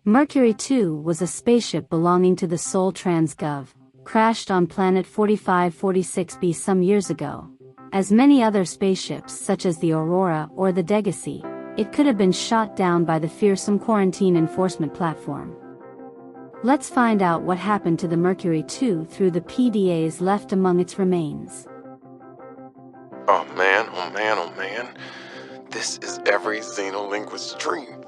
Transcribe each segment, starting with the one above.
Mercury 2 was a spaceship belonging to the Sol Transgov, crashed on planet 4546b some years ago. As many other spaceships such as the Aurora or the Degasi, it could have been shot down by the fearsome quarantine enforcement platform. Let's find out what happened to the Mercury 2 through the PDAs left among its remains. Oh man, oh man, oh man. This is every xenolinguist's dream.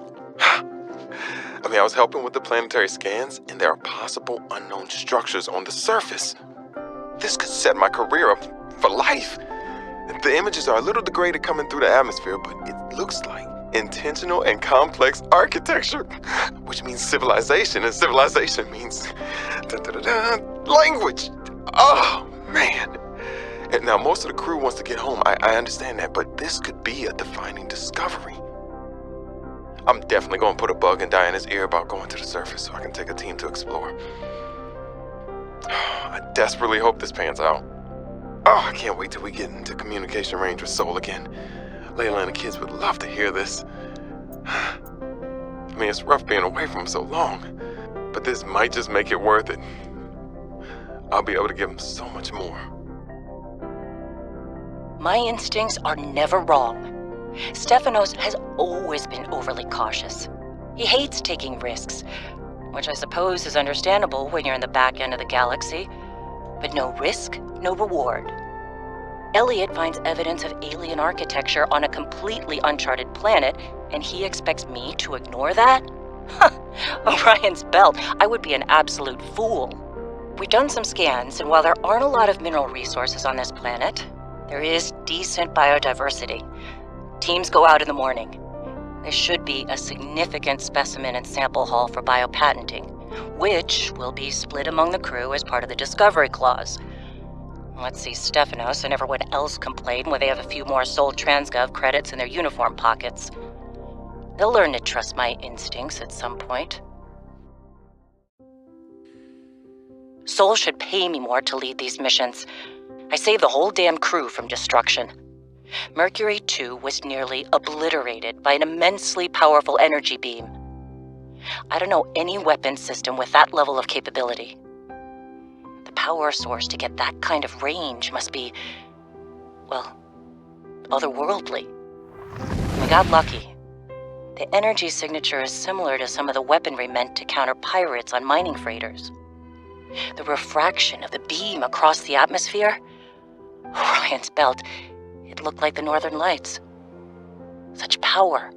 I was helping with the planetary scans, and there are possible unknown structures on the surface. This could set my career up for life. The images are a little degraded coming through the atmosphere, but it looks like intentional and complex architecture, which means civilization, and civilization means language. Oh, man. And now most of the crew wants to get home, I understand that, but this could be a defining discovery. I'm definitely going to put a bug in Diana's ear about going to the surface so I can take a team to explore. I desperately hope this pans out. Oh, I can't wait till we get into communication range with Sol again. Layla and the kids would love to hear this. It's rough being away from them so long, but this might just make it worth it. I'll be able to give them so much more. My instincts are never wrong. Stefanos has always been overly cautious. He hates taking risks, which I suppose is understandable when you're in the back end of the galaxy. But no risk, no reward. Elliot finds evidence of alien architecture on a completely uncharted planet, and he expects me to ignore that? Orion's belt, I would be an absolute fool. We've done some scans, and while there aren't a lot of mineral resources on this planet, there is decent biodiversity. Teams go out in the morning. There should be a significant specimen and sample haul for biopatenting, which will be split among the crew as part of the Discovery Clause. Let's see Stefanos and everyone else complain when they have a few more Sol Transgov credits in their uniform pockets. They'll learn to trust my instincts at some point. Sol should pay me more to lead these missions. I saved the whole damn crew from destruction. Mercury 2 was nearly obliterated by an immensely powerful energy beam. I don't know any weapon system with that level of capability. The power source to get that kind of range must be, well, otherworldly. We got lucky. The energy signature is similar to some of the weaponry meant to counter pirates on mining freighters. The refraction of the beam across the atmosphere? Orion's belt, it looked like the Northern Lights. Such power.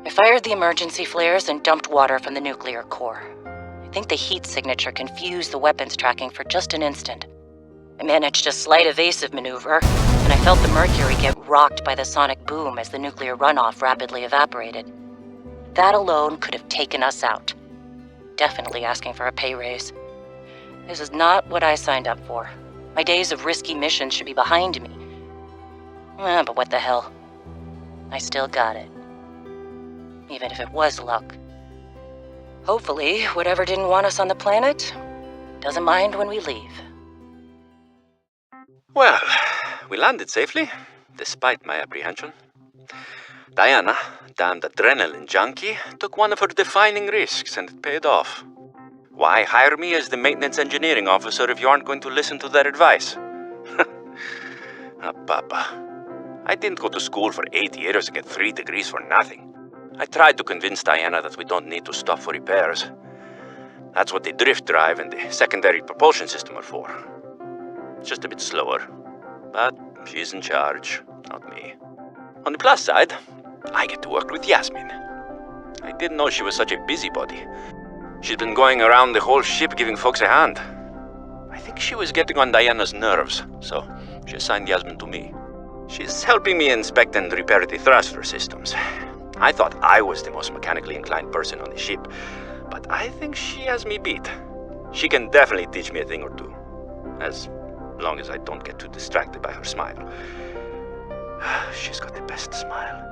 I fired the emergency flares and dumped water from the nuclear core. I think the heat signature confused the weapons tracking for just an instant. I managed a slight evasive maneuver, and I felt the Mercury get rocked by the sonic boom as the nuclear runoff rapidly evaporated. That alone could have taken us out. Definitely asking for a pay raise. This is not what I signed up for. My days of risky missions should be behind me. But what the hell? I still got it. Even if it was luck. Hopefully, whatever didn't want us on the planet doesn't mind when we leave. Well, we landed safely, despite my apprehension. Diana, damned adrenaline junkie, took one of her defining risks and it paid off. Why hire me as the maintenance engineering officer if you aren't going to listen to their advice? Papa. I didn't go to school for 8 years and get 3 degrees for nothing. I tried to convince Diana that we don't need to stop for repairs. That's what the drift drive and the secondary propulsion system are for. It's just a bit slower. But she's in charge, not me. On the plus side, I get to work with Yasmin. I didn't know she was such a busybody. She's been going around the whole ship giving folks a hand. I think she was getting on Diana's nerves, so she assigned Yasmin to me. She's helping me inspect and repair the thruster systems. I thought I was the most mechanically inclined person on the ship, but I think she has me beat. She can definitely teach me a thing or two, as long as I don't get too distracted by her smile. She's got the best smile.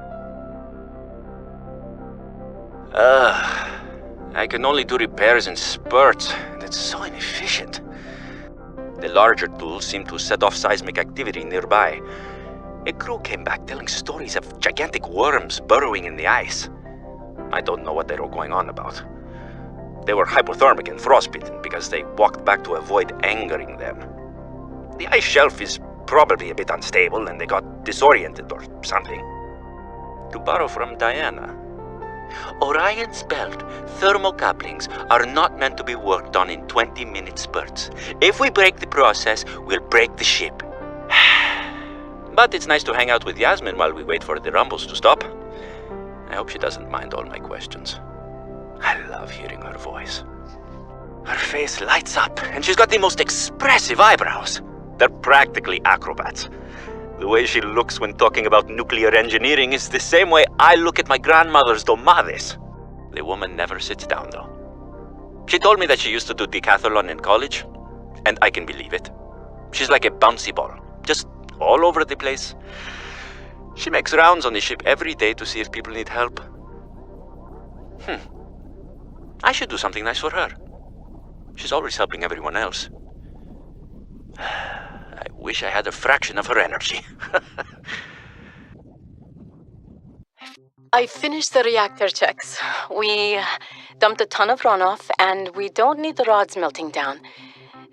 I can only do repairs in spurts, and it's so inefficient. The larger tools seem to set off seismic activity nearby. A crew came back telling stories of gigantic worms burrowing in the ice. I don't know what they were going on about. They were hypothermic and frostbitten because they walked back to avoid angering them. The ice shelf is probably a bit unstable and they got disoriented or something. To borrow from Diana, Orion's belt thermocouplings are not meant to be worked on in 20-minute spurts. If we break the process, we'll break the ship. But it's nice to hang out with Yasmin while we wait for the rumbles to stop. I hope she doesn't mind all my questions. I love hearing her voice. Her face lights up, and she's got the most expressive eyebrows. They're practically acrobats. The way she looks when talking about nuclear engineering is the same way I look at my grandmother's domades. The woman never sits down, though. She told me that she used to do decathlon in college, and I can believe it. She's like a bouncy ball, just all over the place. She makes rounds on the ship every day to see if people need help. I should do something nice for her. She's always helping everyone else. I wish I had a fraction of her energy. I finished the reactor checks. We dumped a ton of runoff, and we don't need the rods melting down.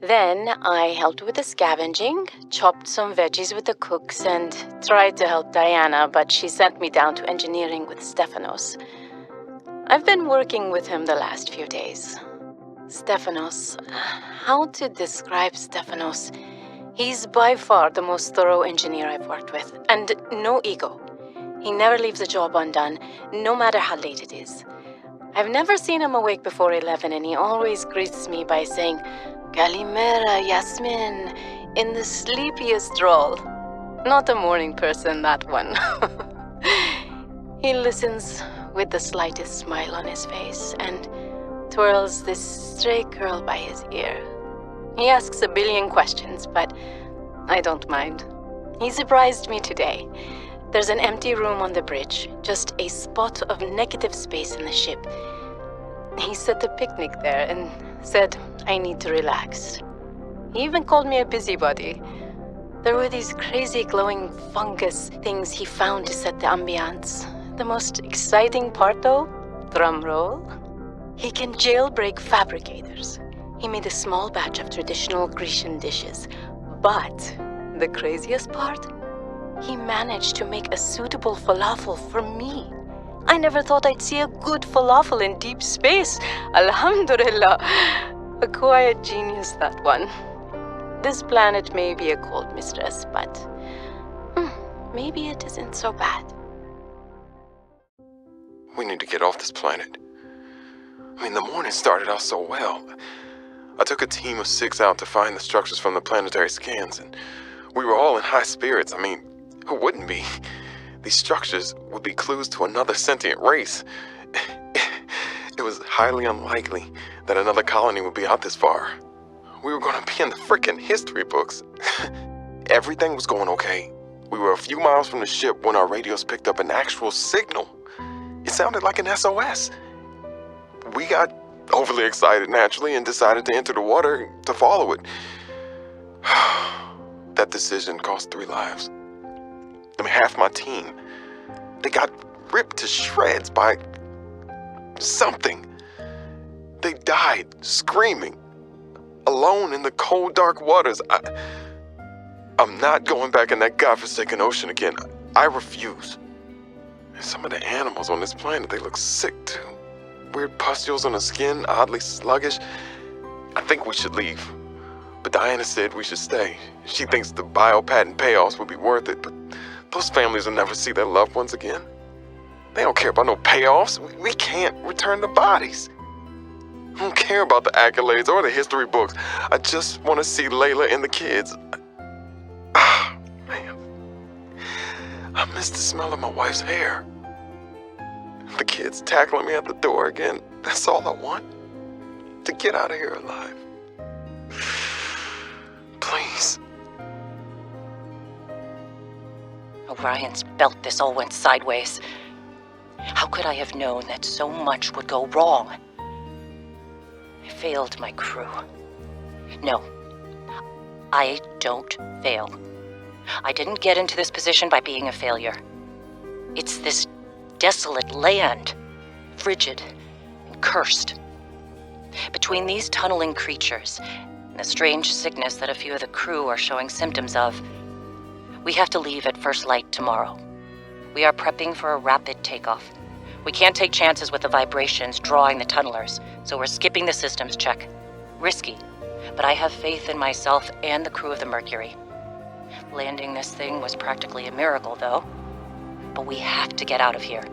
Then I helped with the scavenging, chopped some veggies with the cooks, and tried to help Diana, but she sent me down to engineering with Stefanos. I've been working with him the last few days. Stefanos, how to describe Stefanos? He's by far the most thorough engineer I've worked with, and no ego. He never leaves a job undone, no matter how late it is. I've never seen him awake before 11, and he always greets me by saying, "Kalimera, Yasmin," in the sleepiest drawl. Not a morning person, that one. He listens with the slightest smile on his face and twirls this stray curl by his ear. He asks a billion questions, but I don't mind. He surprised me today. There's an empty room on the bridge, just a spot of negative space in the ship. He set a picnic there and said I need to relax. He even called me a busybody. There were these crazy glowing fungus things he found to set the ambiance. The most exciting part, though, drum roll, he can jailbreak fabricators. He made a small batch of traditional Grecian dishes. But the craziest part? He managed to make a suitable falafel for me. I never thought I'd see a good falafel in deep space. Alhamdulillah. A quiet genius, that one. This planet may be a cold mistress, but maybe it isn't so bad. We need to get off this planet. I mean, the morning started out so well. I took a team of 6 out to find the structures from the planetary scans, and we were all in high spirits. I mean, who wouldn't be? These structures would be clues to another sentient race. It was highly unlikely that another colony would be out this far. We were going to be in the frickin' history books. Everything was going okay. We were a few miles from the ship when our radios picked up an actual signal. It sounded like an SOS. We got overly excited naturally and decided to enter the water to follow it. That decision cost 3 lives. I mean, half my team. They got ripped to shreds by something. They died screaming, alone in the cold, dark waters. I'm not going back in that godforsaken ocean again. I refuse. Some of the animals on this planet, they look sick too. Weird pustules on the skin, oddly sluggish. I think we should leave. But Diana said we should stay. She thinks the biopatent payoffs would be worth it, but those families will never see their loved ones again. They don't care about no payoffs. We can't return the bodies. I don't care about the accolades or the history books. I just want to see Layla and the kids. Man. I miss the smell of my wife's hair. The kids tackling me at the door again. That's all I want. To get out of here alive. Please. Orion's belt, this all went sideways. How could I have known that so much would go wrong? I failed my crew. No, I don't fail. I didn't get into this position by being a failure. It's this desolate land, frigid and cursed. Between these tunneling creatures and the strange sickness that a few of the crew are showing symptoms of, we have to leave at first light tomorrow. We are prepping for a rapid takeoff. We can't take chances with the vibrations drawing the tunnelers, so we're skipping the systems check. Risky, but I have faith in myself and the crew of the Mercury. Landing this thing was practically a miracle, though. But we have to get out of here.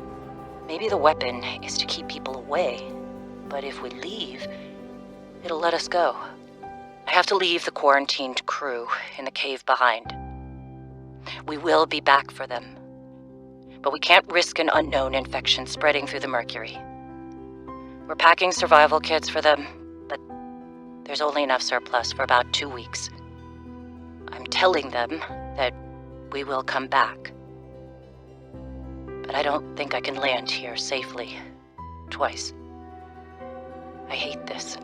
Maybe the weapon is to keep people away, but if we leave, it'll let us go. I have to leave the quarantined crew in the cave behind. We will be back for them, but we can't risk an unknown infection spreading through the Mercury. We're packing survival kits for them, but there's only enough surplus for about 2 weeks. I'm telling them that we will come back. But I don't think I can land here safely twice. I hate this.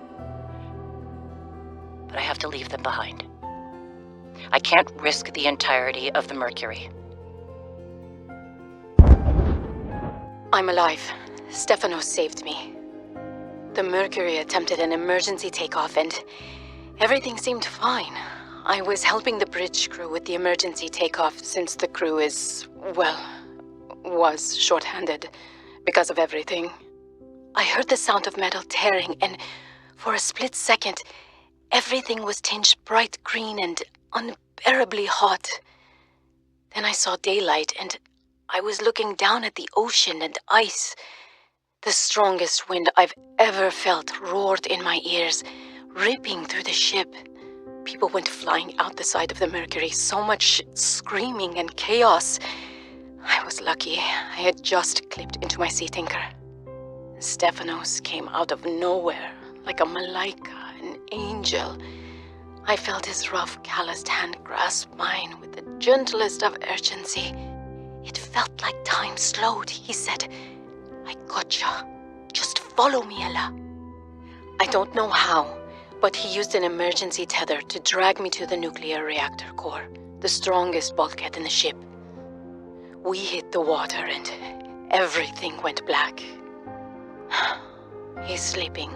But I have to leave them behind. I can't risk the entirety of the Mercury. I'm alive. Stefanos saved me. The Mercury attempted an emergency takeoff and everything seemed fine. I was helping the bridge crew with the emergency takeoff since the crew was short-handed because of everything. I heard the sound of metal tearing and for a split second, everything was tinged bright green and unbearably hot. Then I saw daylight and I was looking down at the ocean and ice. The strongest wind I've ever felt roared in my ears, ripping through the ship. People went flying out the side of the Mercury, so much screaming and chaos. I was lucky. I had just clipped into my sea tinker. Stefanos came out of nowhere, like a malaika, an angel. I felt his rough, calloused hand grasp mine with the gentlest of urgency. It felt like time slowed. He said, "I gotcha. Just follow me, Ella." I don't know how, but he used an emergency tether to drag me to the nuclear reactor core, the strongest bulkhead in the ship. We hit the water and everything went black. He's sleeping.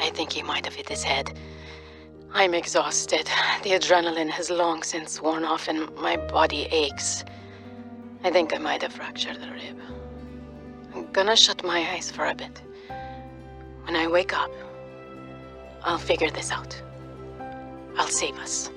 I think he might have hit his head. I'm exhausted. The adrenaline has long since worn off and my body aches. I think I might have fractured a rib. I'm gonna shut my eyes for a bit. When I wake up, I'll figure this out. I'll save us.